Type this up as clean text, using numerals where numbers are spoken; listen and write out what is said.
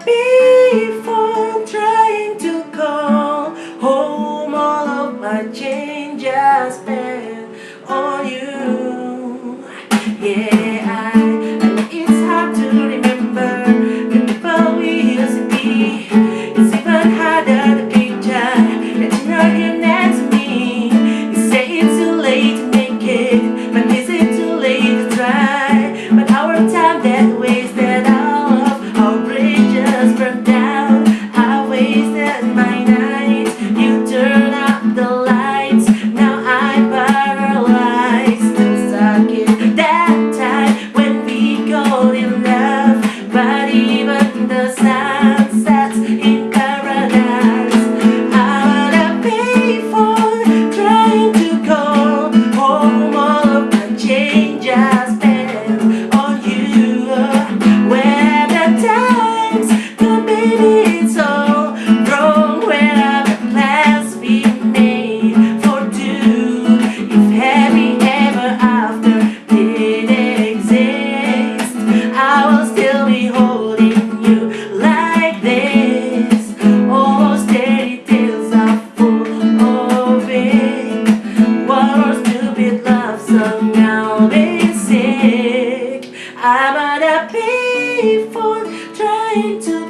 payphone trying to call home all of my change I spent on you. Yeah, I know it's hard to remember the people we used to be. It's even harder to picture that you're not here next to me. You say it's too late to make it, but is it too late to try? But our time that wasted, all of our bridges burned down. I wasted my nights, you turn out the lights. Now I'm paralyzed, still stuck in that time when we got in love. But even the sunsets in paradise, I'm on a payphone trying to call home all of the change I spent on you. Where the times gone, baby, it's all wrong. Where are the plans we made for two? If happy ever after did exist, I will still be holding you like this. All steady tales are full of it. One more stupid love song, I'll be sick. I'm on a payphone trying to